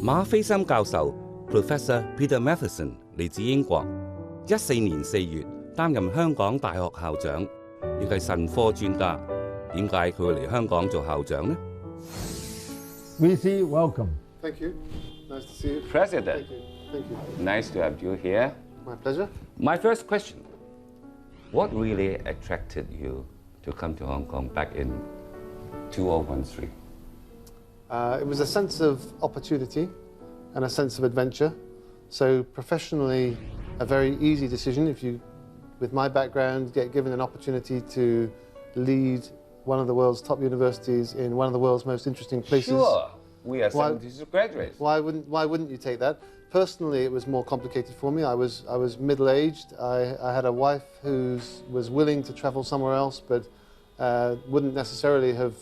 馬斐森教授 Professor Peter Matheson 嚟自英國，14年4月擔任香港大學校長，亦係神科專家。點解佢會嚟香港做校長呢？ VC, welcome. Thank you. Nice to see you. President, Thank you. Thank you. nice to have you here. My pleasure. My first question, what really attracted you to come to Hong Kong back in 2013? It was a sense of opportunity and a sense of adventure. So professionally, a very easy decision. If you, with my background, get given an opportunity to lead one of the world's top universities in one of the world's most interesting places. Sure, we are 70s graduates. Why wouldn't you take that? Personally, it was more complicated for me. I was middle-aged. I had a wife who was willing to travel somewhere else, but wouldn't necessarily have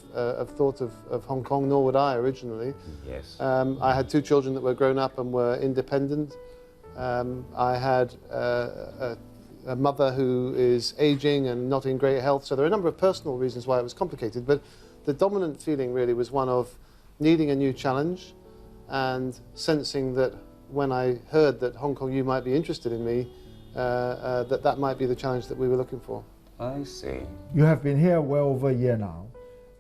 thought of Hong Kong, nor would I originally. Yes. I had 2 children that were grown up and were independent. I had a mother who is aging and not in great health. So there are a number of personal reasons why it was complicated, but the dominant feeling really was one of needing a new challenge and sensing that when I heard that Hong Kong U might be interested in me, that might be the challenge that we were looking for. I see. You have been here well over a year now.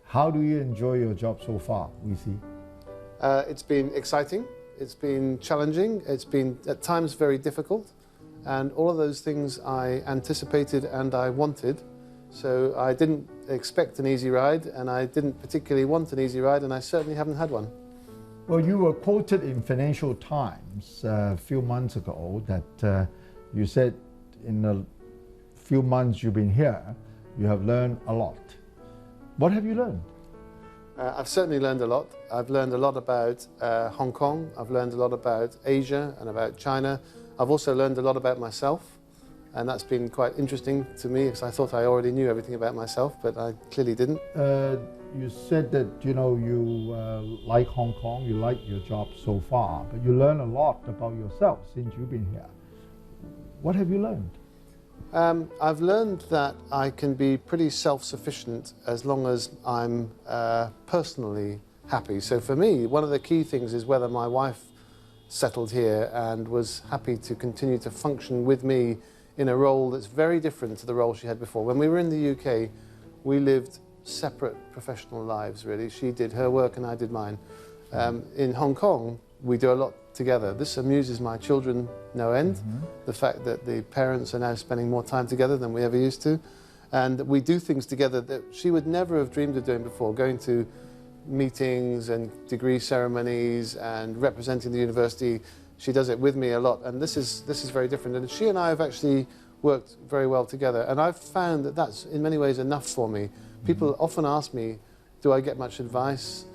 How do you enjoy your job so far, VC? It's been exciting, it's been challenging, it's been at times very difficult, and all of those things I anticipated and I wanted. So I didn't expect an easy ride, and I didn't particularly want an easy ride, and I certainly haven't had one. Well, you were quoted in Financial Times a few months ago that you said in the few months you've been here, you have learned a lot. What have you learned? I've certainly learned a lot. I've learned a lot about Hong Kong. I've learned a lot about Asia and about China. I've also learned a lot about myself, and that's been quite interesting to me because I thought I already knew everything about myself, but I clearly didn't. You said that you like Hong Kong, you like your job so far, but you learn a lot about yourself since you've been here. What have you learned? I've learned that I can be pretty self-sufficient as long as I'm personally happy. So for me, one of the key things is whether my wife settled here and was happy to continue to function with me in a role that's very different to the role she had before. When we were in the UK, we lived separate professional lives, really. She did her work and I did mine. In Hong Kong, we do a lot together. This amuses my children no end, the fact that the parents are now spending more time together than we ever used to. And we do things together that she would never have dreamed of doing before, going to meetings and degree ceremonies and representing the university. She does it with me a lot, and this is very different. And she and I have actually worked very well together, and I've found that that's in many ways enough for me. People often ask me, do I get much advice?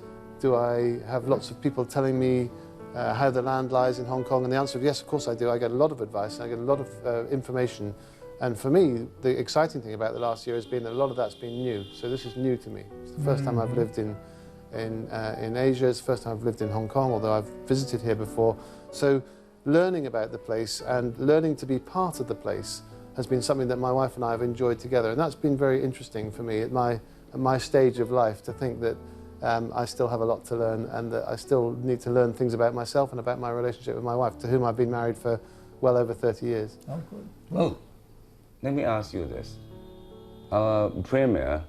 Do I have lots of people telling me how the land lies in Hong Kong? And the answer is yes, of course I do. I get a lot of advice, I get a lot of information. And for me, the exciting thing about the last year has been that a lot of that's been new. So this is new to me. It's the first time I've lived in Asia. It's the first time I've lived in Hong Kong, although I've visited here before. So learning about the place and learning to be part of the place has been something that my wife and I have enjoyed together. And that's been very interesting for me at my stage of life, to think that I still have a lot to learn and that I still need to learn things about myself and about my relationship with my wife, to whom I've been married for well over 30 years. Oh, good. Well, let me ask you this. Our Premier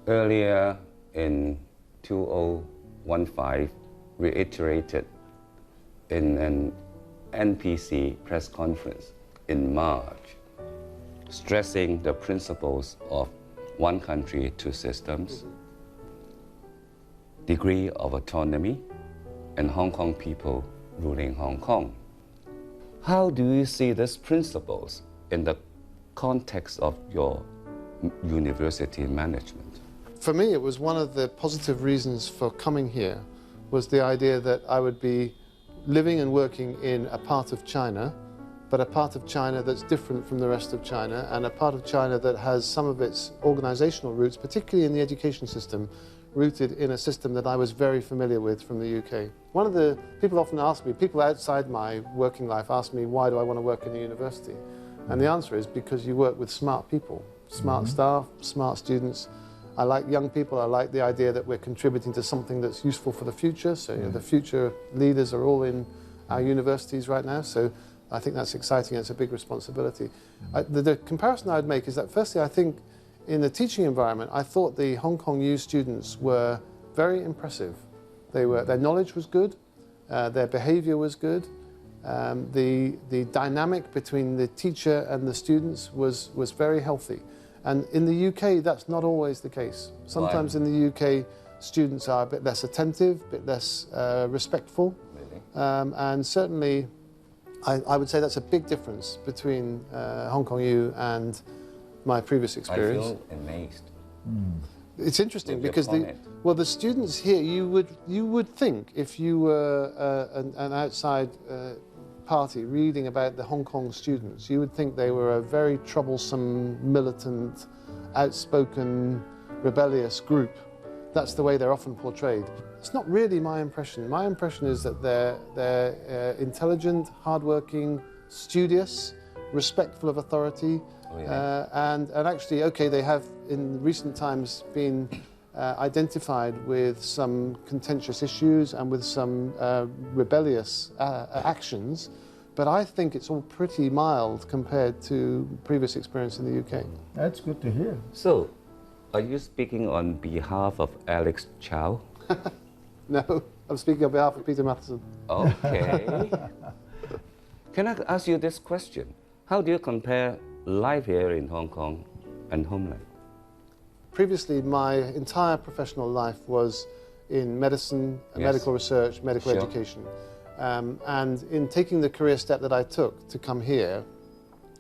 earlier in 2015 reiterated in an NPC press conference in March, stressing the principles of one country, 2 systems, degree of autonomy, and Hong Kong people ruling Hong Kong. How do you see these principles in the context of your university management? For me, it was one of the positive reasons for coming here, was the idea that I would be living and working in a part of China, but a part of China that's different from the rest of China, and a part of China that has some of its organizational roots, particularly in the education system, rooted in a system that I was very familiar with from the UK. One of the people often ask me, people outside my working life ask me, why do I want to work in a university? And the answer is because you work with smart people, smart staff, smart students. I like young people. I like the idea that we're contributing to something that's useful for the future. So the future leaders are all in our universities right now. So I think that's exciting. It's a big responsibility. The comparison I'd make is that firstly, I think in the teaching environment, I thought the Hong Kong U students were very impressive. Their knowledge was good, their behaviour was good, the dynamic between the teacher and the students was very healthy. And in the UK, that's not always the case. Sometimes in the UK, students are a bit less attentive, a bit less respectful. Really? And certainly, I would say that's a big difference between Hong Kong U and my previous experience. I feel amazed. It's interesting With your because comment. the students here, you would think if you were an outside party reading about the Hong Kong students, you would think they were a very troublesome, militant, outspoken, rebellious group. That's the way they're often portrayed. It's not really my impression. My impression is that they're intelligent, hardworking, studious, respectful of authority, and actually, okay, they have in recent times been identified with some contentious issues and with some rebellious actions, but I think it's all pretty mild compared to previous experience in the UK. That's good to hear. So, are you speaking on behalf of Alex Chow? No, I'm speaking on behalf of Peter Matheson. Okay. Can I ask you this question? How do you compare life here in Hong Kong and homeland? Previously, my entire professional life was in medicine, medical research, medical education. And in taking the career step that I took to come here,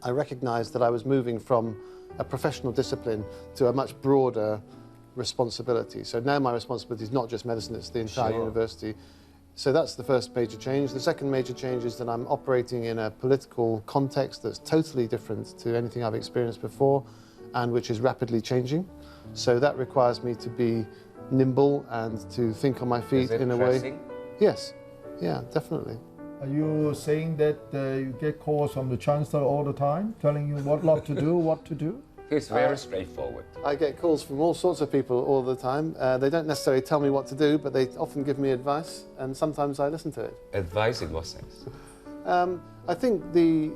I recognized that I was moving from a professional discipline to a much broader responsibility. So now my responsibility is not just medicine, it's the entire university. So that's the first major change. The second major change is that I'm operating in a political context that's totally different to anything I've experienced before and which is rapidly changing. So that requires me to be nimble and to think on my feet in a way. Yes, yeah, definitely. Are you saying that you get calls from the Chancellor all the time, telling you what to do, what to do? He's very straightforward. I get calls from all sorts of people all the time. They don't necessarily tell me what to do, but they often give me advice, and sometimes I listen to it. Advice in what sense? I think the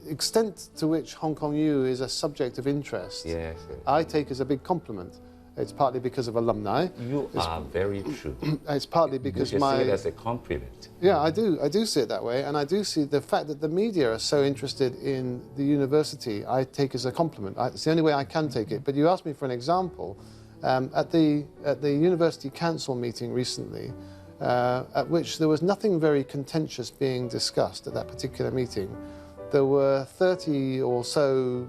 extent to which Hong Kong U is a subject of interest, Yes. I take as a big compliment. It's partly because of alumni. You are very true. It's partly because you see it as a compliment. Yeah, I do see it that way, and I do see the fact that the media are so interested in the university, I take as a compliment. It's the only way I can take it. But you asked me for an example. At the university council meeting recently, at which there was nothing very contentious being discussed at that particular meeting. There were 30 or so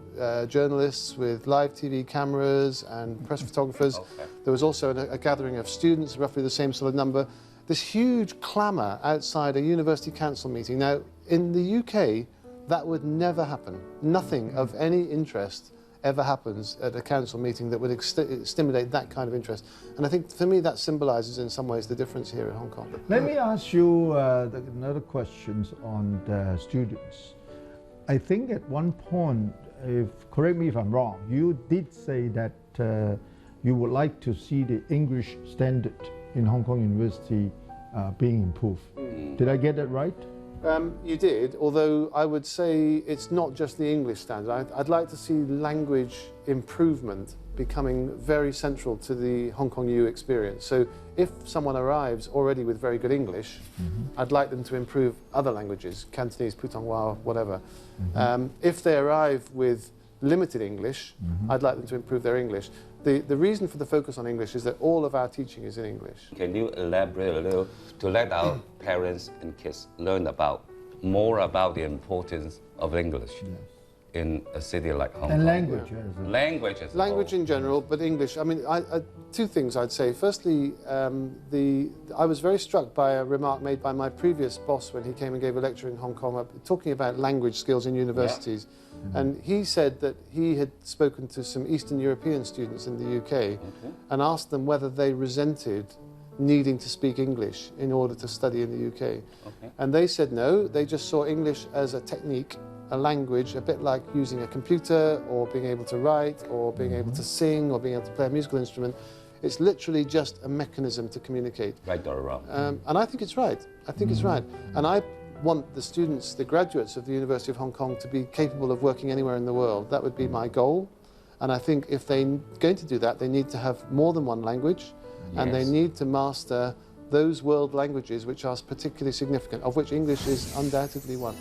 journalists with live TV cameras and press photographers. Okay. There was also a gathering of students, roughly the same sort of number. This huge clamour outside a university council meeting. Now, in the UK, that would never happen. Nothing of any interest ever happens at a council meeting that would stimulate that kind of interest. And I think, for me, that symbolises in some ways the difference here in Hong Kong. Let me ask you another question on the students. I think at one point, correct me if I'm wrong, you did say that you would like to see the English standard in Hong Kong University being improved. Did I get that right? You did, although I would say it's not just the English standard. I'd like to see language improvement becoming very central to the Hong Kong U experience. So if someone arrives already with very good English, I'd like them to improve other languages, Cantonese, Putonghua, whatever. If they arrive with limited English, I'd like them to improve their English. The reason for the focus on English is that all of our teaching is in English. Can you elaborate a little to let our parents and kids learn more about the importance of English in a city like Hong Kong? And language. Language in general, but English. I mean, two things I'd say. Firstly, I was very struck by a remark made by my previous boss when he came and gave a lecture in Hong Kong, talking about language skills in universities. And he said that he had spoken to some Eastern European students in the UK and asked them whether they resented needing to speak English in order to study in the UK. Okay. And they said no, they just saw English as a technique, a language, a bit like using a computer or being able to write or being able to sing or being able to play a musical instrument. It's literally just a mechanism to communicate. Right or wrong? And I think it's right. I think it's right. And I want the students, the graduates of the University of Hong Kong to be capable of working anywhere in the world. That would be my goal. And I think if they're going to do that, they need to have more than one language. And they need to master those world languages which are particularly significant, of which English is undoubtedly one.